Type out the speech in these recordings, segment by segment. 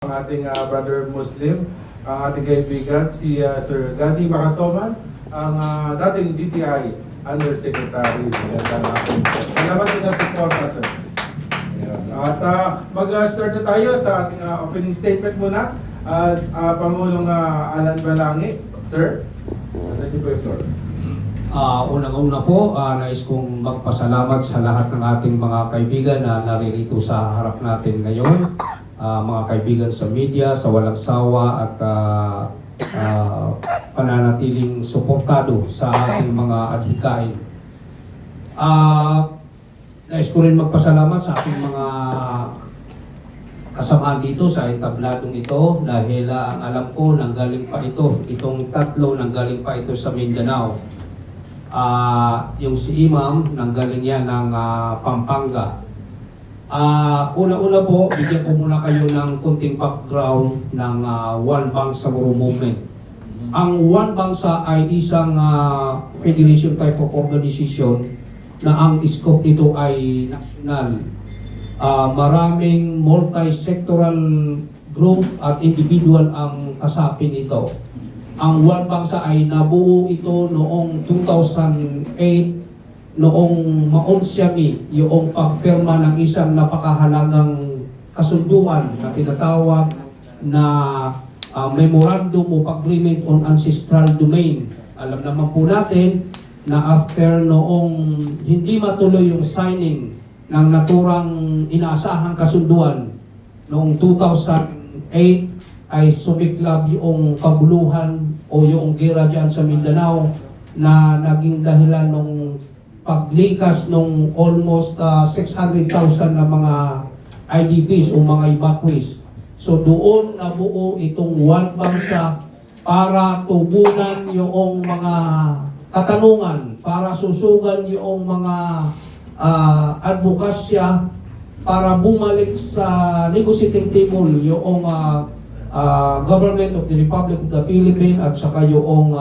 Ang ating brother Muslim, ang ating kaibigan, si Sir Gandhi Makatoman, ang dating DTI Undersecretary. Salamat po sa support, sir. At mag-start na tayo sa ating opening statement muna. Pangulong Alan Balangi, sir. Sa inyo po yung floor. Unang-una po, nais kong magpasalamat sa lahat ng ating mga kaibigan na naririto sa harap natin ngayon. Mga kaibigan sa media, sa walang sawa at pananatiling suportado sa ating mga adhikain. Nais ko rin magpasalamat sa ating mga kasamaan dito sa entabladong ito dahil ang alam ko nanggaling pa itong tatlo nanggaling pa ito sa Mindanao. Yung si Imam, nanggaling yan ng Pampanga. Una-una po, bigyan ko muna kayo ng kunting background ng One Bangsamoro Movement. Ang One Bangsa ay isang federation type of organization na ang scope nito ay national. Maraming multi-sectoral group at individual ang kasapin nito. Ang One Bangsa ay nabuo ito noong 2008, noong maunsyami yung pagpirma ng isang napakahalagang kasunduan na tinatawag na Memorandum of Agreement on Ancestral Domain. Alam naman po natin na after noong hindi matuloy yung signing ng naturang inaasahang kasunduan noong 2008, ay sumiklab yung kabuluhan o yung gera dyan sa Mindanao na naging dahilan ng paglikas ng almost 600,000 na mga IDPs o mga evacuees. So doon nabuo itong One Bangsa para tugunan yung mga katanungan, para susugan yung mga advokasya, para bumalik sa negotiating table yung Government of the Republic of the Philippines at saka yung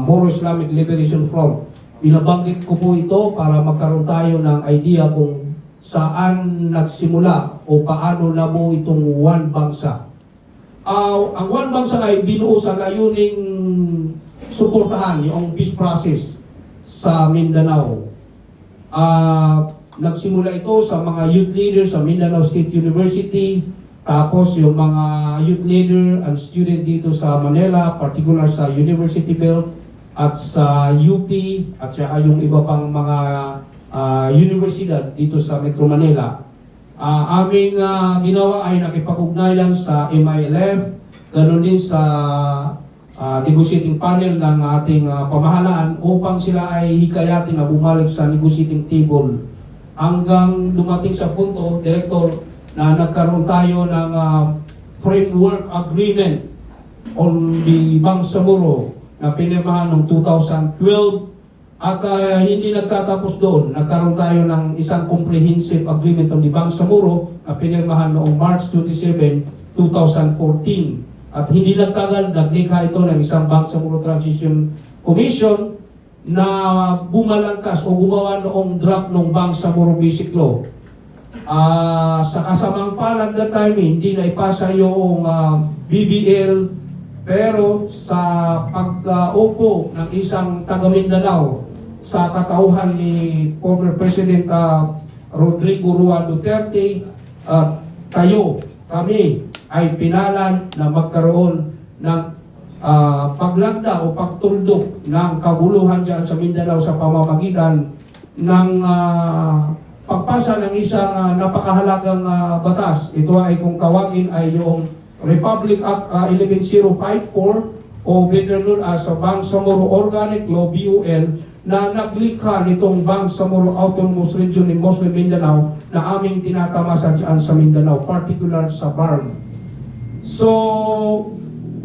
Moro Islamic Liberation Front. Binabanggit ko po ito para magkaroon tayo ng idea kung saan nagsimula o paano nabuo itong One Bangsa. Ang One Bangsa ay binuo sa layuning suportahan yung peace process sa Mindanao. Nagsimula ito sa mga youth leaders sa Mindanao State University, tapos yung mga youth leader and student dito sa Manila, particular sa University Belt at sa UP at saka yung iba pang mga universidad dito sa Metro Manila. Aming ginawa ay nakipag-ugnayan sa MILF, ganoon din sa negotiating panel ng ating pamahalaan upang sila ay hikayatin na bumalik sa negotiating table. Hanggang dumating sa punto, Director, na nagkaroon tayo ng framework agreement on the Bangsamoro na pinirmahan noong 2012 at hindi nagtatapos doon. Nagkaroon tayo ng isang comprehensive agreement on the Bangsamoro na pinirmahan noong March 27, 2014. At hindi nagtagal, naglikha ito ng isang Bangsamoro Transition Commission na bumalangkas o gumawa noong draft ng Bangsamoro Basic Law. Sa kasamang palad na time, hindi na ipasa yung BBL, pero sa pag-upo ng isang taga Mindanao sa katauhan ni former President Rodrigo Roa Duterte, kami ay pinalan na magkaroon ng paglagda o pagtuldok ng kabuluhan dyan sa Mindanao sa pamamagitan ng pagpasa ng isang napakahalagang batas. Ito ay kung tawagin ay yung Republic Act 11054 o better known as Bangsamoro Organic Law, BOL, na naglikha nitong Bangsamoro Autonomous Region in Muslim Mindanao na aming tinatamasa dyan sa Mindanao, particular sa BARM. So,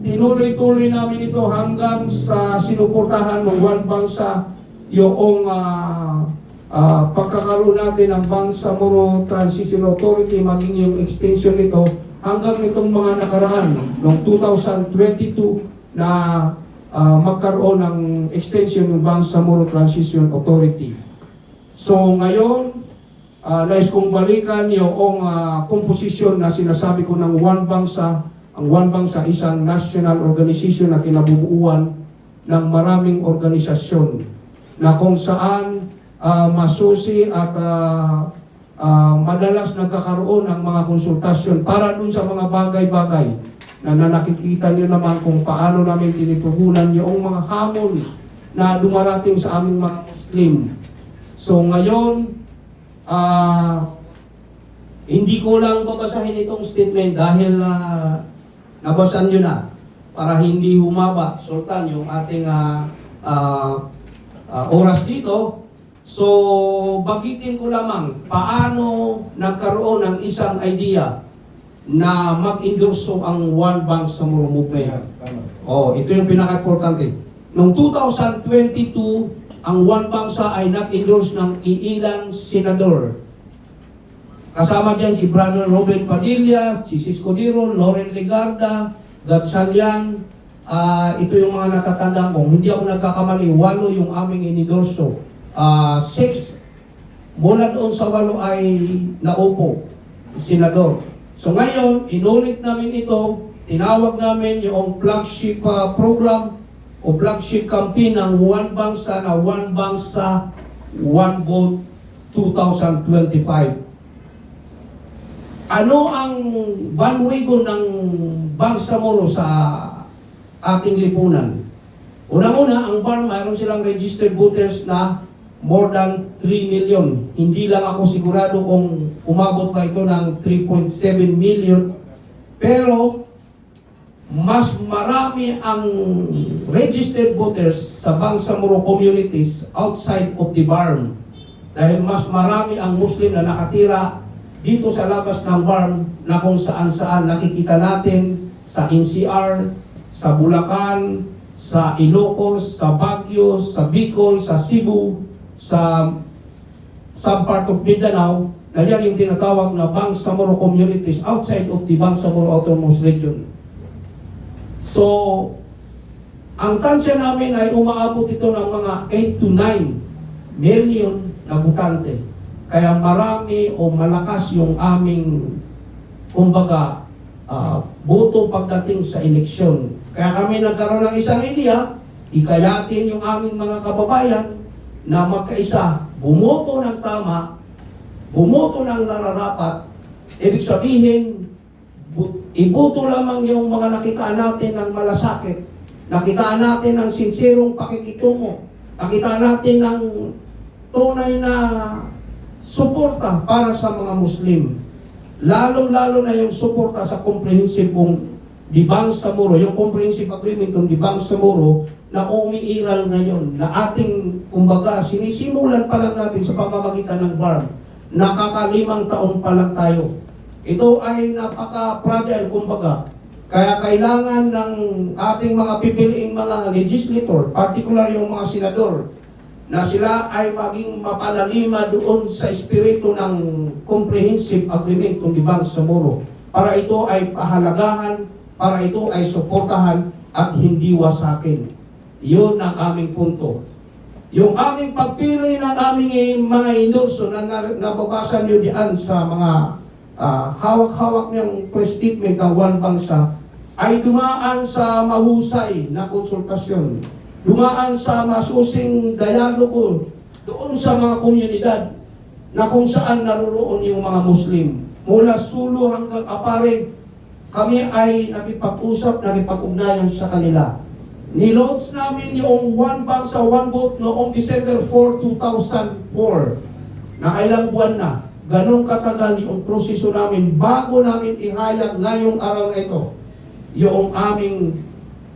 tinuloy-tuloy namin ito hanggang sa sinuportahan ng One Bangsa yung pagkakaroon natin ng Bangsamoro Transition Authority, maging yung extension nito hanggang itong mga nakaraan noong 2022 na magkaroon ng extension ng Bangsamoro Transition Authority. So ngayon, nais kong balikan yung komposisyon na sinasabi ko ng One Bangsa. Ang One Bangsa isang national organization na kinabubuuan ng maraming organisasyon na kung saan masusi at madalas nagkakaroon ng mga konsultasyon para dun sa mga bagay-bagay na nakikita nyo naman kung paano namin tinitugunan yung mga hamon na dumarating sa aming mga Muslim. So ngayon, hindi ko lang babasahin itong statement dahil nabasan nyo na para hindi humaba, Sultan, yung ating oras dito. So, bagitin ko lamang paano nagkaroon ng isang idea na mag-endorso ang One Bangsa Moro Movement. Ito yung pinaka-importante. Noong 2022, ang One Bangsa ay nag-endorse ng iilang senador. Kasama dyan si Brother Robin Padilla, si Cisco Diro, Loren Legarda, Gatchalian. Ito yung mga natatandaan ko. Hindi ako nagkakamali, 8 yung aming inidorso. 6 mula doon sa 8 ay naupo, senador. So ngayon, inulit namin ito, tinawag namin yung flagship program o flagship campaign ng One Bangsa na One Bangsa, One Vote 2025. Ano ang bandwagon ng Bangsamoro sa ating lipunan? Unang-una, ang BARM, mayroon silang registered voters na more than 3 million. Hindi lang ako sigurado kung umabot ba ito ng 3.7 million. Pero, mas marami ang registered voters sa Bangsamoro communities outside of the BARM. Dahil mas marami ang Muslim na nakatira dito sa labas ng BARM na kung saan-saan nakikita natin sa NCR, sa Bulacan, sa Ilocos, sa Baguio, sa Bicol, sa Cebu, sa some part of Mindanao, na yan yung tinatawag na Bangsamoro communities outside of the Bangsamoro Autonomous Region. So, ang tansya namin ay umaabot ito ng mga 8 to 9 million na butante. Kaya marami o malakas yung aming, kumbaga, boto pagdating sa eleksyon. Kaya kami nagkaroon ng isang idea, ikayatin yung aming mga kababayan na magkaisa, bumoto ng tama, bumoto ng nararapat. Ibig sabihin, iboto lamang yung mga nakitaan natin ng malasakit, nakitaan natin ng sinserong pakikitungo, nakitaan natin ng tunay na suporta para sa mga Muslim. Lalong-lalo na yung suporta sa comprehensive di Bangsamoro, yung comprehensive agreement ng di Bangsamoro na umiiral ngayon, na ating, kumbaga, sinisimulan pa lang natin sa pamamagitan ng BARM. Nakaka5 taon pa lang tayo. Ito ay napaka-fragile, kumbaga. Kaya kailangan ng ating mga pipiliing mga legislator, particular yung mga senador, na sila ay maging mapalalima doon sa espiritu ng comprehensive agreement ng di Bangsamoro. Para ito ay pahalagahan, para ito ay suportahan at hindi wasakin. Yun ang aming punto. Yung aming pagpili ng aming mga endorso na nababasa nyo diyan sa mga hawak-hawak ng press statement ng One Bangsa ay dumaan sa mahusay na konsultasyon. Dumaan sa masusing dialogo doon sa mga komunidad na kung saan naroroon yung mga Muslim. Mula Sulu hanggang Apare, kami ay nakipag-usap, nakipag-ugnayan sa kanila. Nilaunch namin yung One Bangsa, One Vote noong December 4, 2004. Nakailang buwan na. Ganong katagal yung proseso namin bago namin ihayag ngayong araw na ito yung aming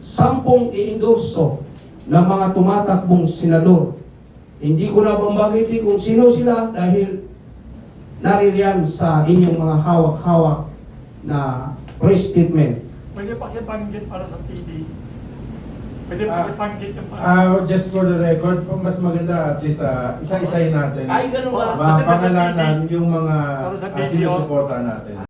10 i-endorso ng mga tumatakbong senador. Hindi ko na bambagitin kung sino sila dahil naririyan sa inyong mga hawak-hawak na press statement. Pwede pakibanggit para sa TV. Pwede pakibanggit yung Just for the record, mas maganda at least isa-isahin natin. Ay, ganun ba? Kasi nasa Mapangalanan yung mga Para sa video. sinusuporta natin.